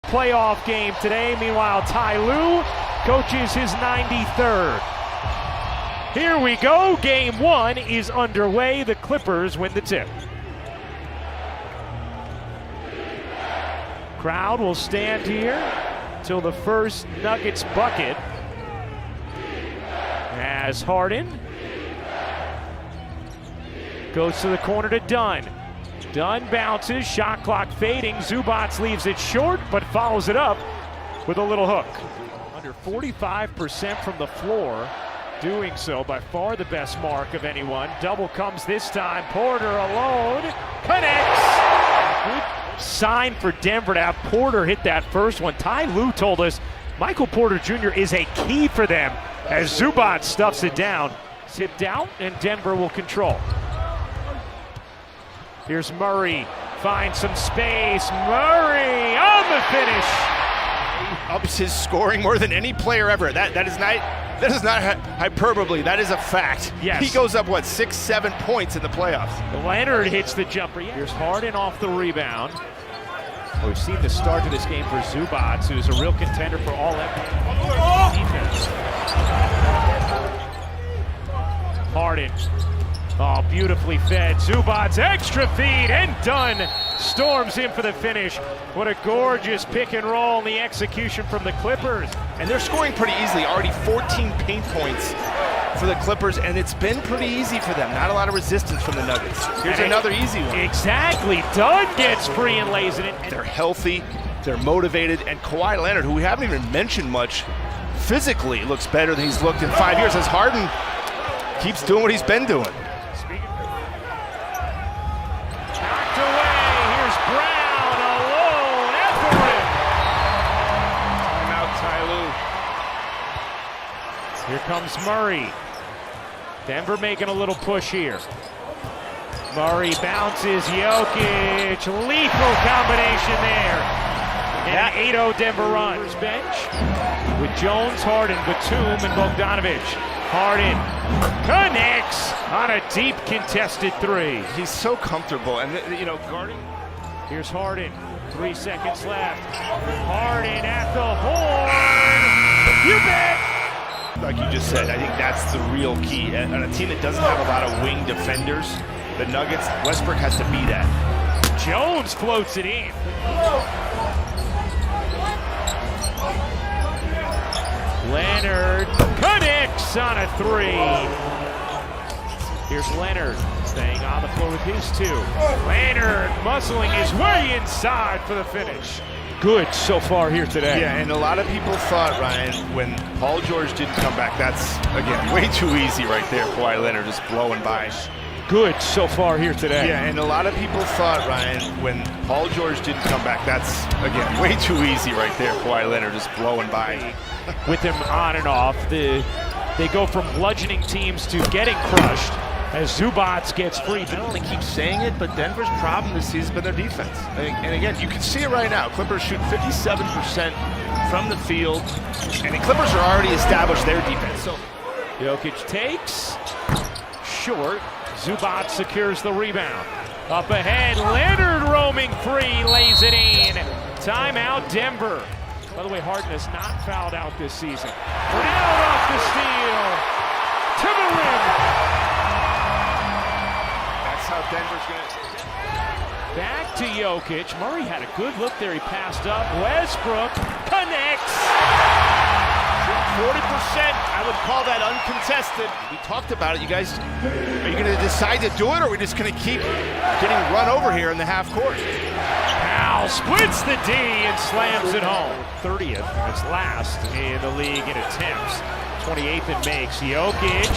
playoff game today. Meanwhile, Ty Lue coaches his 93rd. Here we go. Game 1 is underway. The Clippers win the tip. Crowd will stand here till the first Nuggets bucket. As Harden goes to the corner to Dunn. Dunn bounces, shot clock fading. Zubac leaves it short, but follows it up with a little hook. Under 45% from the floor, doing so by far the best mark of anyone. Double comes this time. Porter alone, connects. Good sign for Denver to have Porter hit that first one. Ty Lue told us Michael Porter Jr. is a key for them as Zubac stuffs it down. Tipped out, and Denver will control. Here's Murray, finds some space. Murray on the finish. Ups his scoring more than any player ever. That is not hyperbole. That is a fact. Yes. He goes up 6-7 points in the playoffs. Leonard hits the jumper. Here's Harden off the rebound. We've seen the start to this game for Zubac, who's a real contender for all defense. Harden. Oh, beautifully fed. Zubac extra feed, and Dunn storms in for the finish. What a gorgeous pick and roll in the execution from the Clippers. And they're scoring pretty easily. Already 14 paint points for the Clippers, and it's been pretty easy for them. Not a lot of resistance from the Nuggets. Here's another easy one. Exactly. Dunn gets free and lays it in. They're healthy, they're motivated, and Kawhi Leonard, who we haven't even mentioned much, physically looks better than he's looked in 5 years as Harden keeps doing what he's been doing. Knocked away. Here's Braun alone at the rim. Timeout, Ty Lue. Here comes Murray. Denver making a little push here. Murray bounces. Jokić. Lethal combination there. And an 8-0 Denver runs. Bench with Jones, Harden, Batum, and Bogdanović. Harden connects on a deep contested three. He's so comfortable, and guarding. Here's Harden, 3 seconds left. Harden at the horn. You bet. Like you just said, I think that's the real key. On a team that doesn't have a lot of wing defenders, the Nuggets, Westbrook has to be that. Jones floats it in. Leonard connects on a three. Here's Leonard staying on the floor with his two. Leonard muscling his way inside for the finish. Good so far here today. Yeah, and a lot of people thought, Ryan, when Paul George didn't come back, that's, again, way too easy right there. Kawhi Leonard just blowing by. Good so far here today. Yeah, and a lot of people thought, Ryan, when Paul George didn't come back, that's, again, way too easy right there. Kawhi Leonard just blowing by. With him on and off, they go from bludgeoning teams to getting crushed as Zubac gets free. I don't want to keep saying it, but Denver's problem this season has been their defense. And again, you can see it right now. Clippers shoot 57% from the field, and the Clippers are already established their defense. So Jokić takes, short. Zubac secures the rebound. Up ahead, Leonard roaming free, lays it in. Timeout, Denver. By the way, Harden has not fouled out this season. Brown off the steal. To the rim. That's how Denver's going to... Back to Jokić. Murray had a good look there. He passed up. Westbrook connects. 40%, I would call that uncontested. We talked about it. You guys, are you going to decide to do it, or are we just going to keep getting run over here in the half court? Powell splits the D and slams it home. 30th, that's last in the league in attempts. 28th in makes. Jokić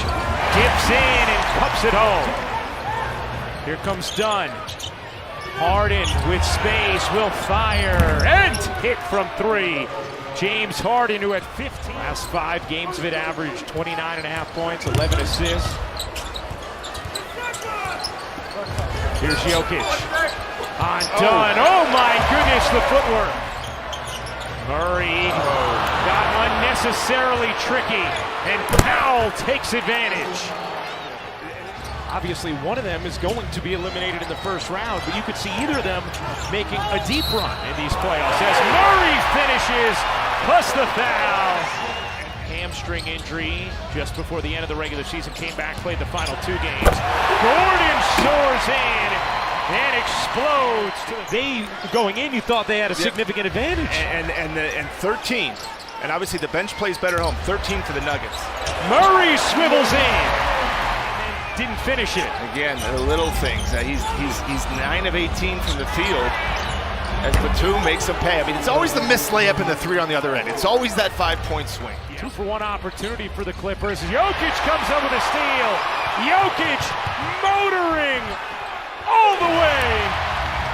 dips in and cups it home. Here comes Dunn. Harden with space will fire and hit from three. James Harden, who had 15 last 5 games of it, averaged 29.5 points, 11 assists. Here's Jokić on Dunn. Oh my goodness, the footwork. Murray got unnecessarily tricky, and Powell takes advantage. Obviously, one of them is going to be eliminated in the first round, but you could see either of them making a deep run in these playoffs as Murray finishes, plus the foul. Hamstring injury just before the end of the regular season, came back, played the final 2 games. Gordon soars in and explodes. They, going in, you thought they had a significant advantage. And 13. And obviously the bench plays better at home. 13 for the Nuggets. Murray swivels in. Didn't finish it. Again, the little things. He's 9 of 18 from the field. As Batum makes him pay. I mean, it's always the missed layup and the 3 on the other end. It's always that 5-point swing. 2-for-1 opportunity for the Clippers. Jokić comes up with a steal. Jokić motoring all the way.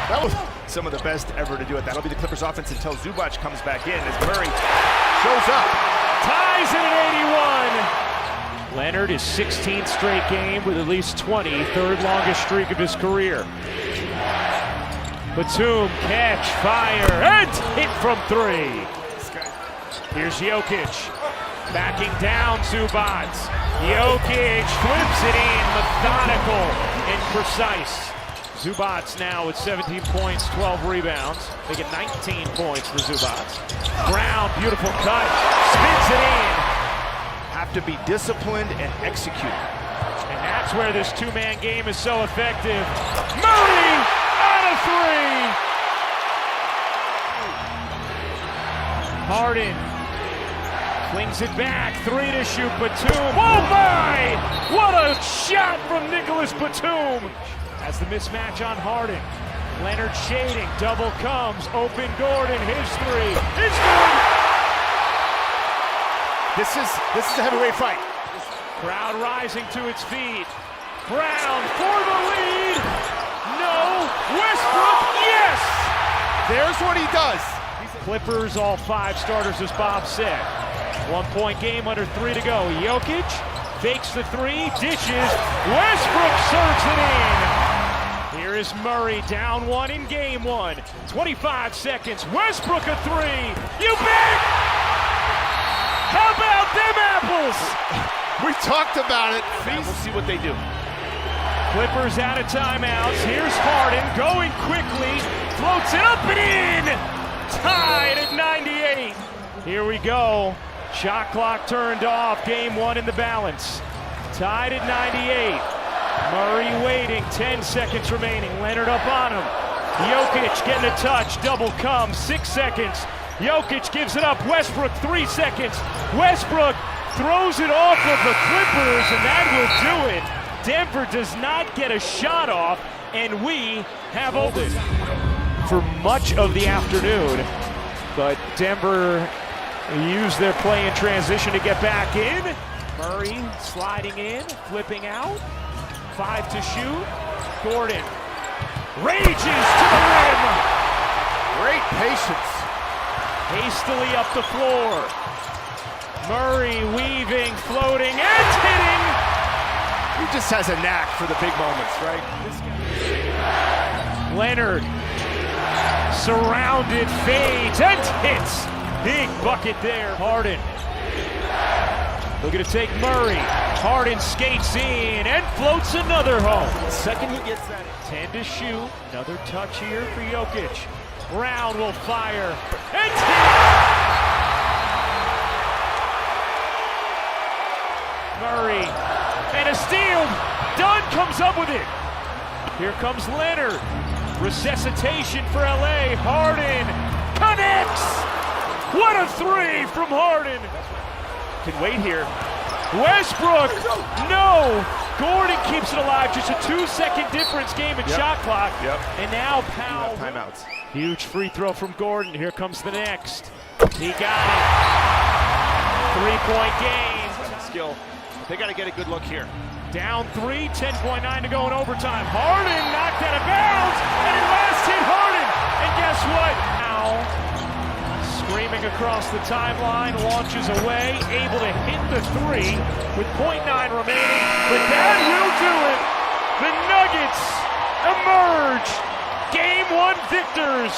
That was some of the best ever to do it. That'll be the Clippers offense until Zubac comes back in as Murray shows up. Ties it at 81. Leonard, his 16th straight game with at least 20, third longest streak of his career. Batum, catch, fire, and hit from 3. Here's Jokić, backing down Zubac. Jokić flips it in, methodical and precise. Zubac now with 17 points, 12 rebounds, making 19 points for Zubac. Braun, beautiful cut, spins it in. Have to be disciplined and execute. And that's where this 2-man game is so effective. Murray out of 3. Harden flings it back, 3 to shoot. Batum, oh my! What a shot from Nicholas Batum! As the mismatch on Harden. Leonard shading, double comes, open Gordon, his 3, is good! This is a heavyweight fight. Crowd rising to its feet. Braun for the lead. No. Westbrook, yes! There's what he does. Clippers, all 5 starters, as Bob said. 1-point game, under 3 to go. Jokić fakes the 3, dishes. Westbrook serves it in. Here is Murray, down 1 in game 1. 25 seconds. Westbrook a 3. You bet! How about them apples? We talked about it. We'll see what they do. Clippers out of timeouts. Here's Harden going quickly. Floats it up and in. Tied at 98. Here we go. Shot clock turned off. Game 1 in the balance. Tied at 98. Murray waiting. 10 seconds remaining. Leonard up on him. Jokić getting a touch. Double comes. 6 seconds. Jokić gives it up. Westbrook, 3 seconds. Westbrook throws it off of the Clippers, and that will do it. Denver does not get a shot off, and we have opened for much of the afternoon. But Denver used their play in transition to get back in. Murray sliding in, flipping out. 5 to shoot. Gordon rages to the rim. Great patience. Hastily up the floor. Murray weaving, floating, and hitting. He just has a knack for the big moments, right? Leonard, surrounded, fades, and hits. Big bucket there. Harden looking to take Murray. Harden skates in and floats another home. Second he gets that. 10 to shoot. Another touch here for Jokić. Braun will fire and hit. Murray and a steal. Dunn comes up with it. Here comes Leonard. Resuscitation for LA. Harden connects. What a 3 from Harden. Can wait here. Westbrook, no. Gordon keeps it alive. Just a 2-second difference game in shot clock. And now Powell. Timeouts. Huge free throw from Gordon. Here comes the next. He got it. 3-point game. Skill. They got to get a good look here. Down 3, 10.9 to go in overtime. Harden knocked out of bounds, and it last hit Harden. And guess what? Now, screaming across the timeline, launches away, able to hit the 3 with 0.9 remaining. But that will do it. The Nuggets emerge Game 1 victors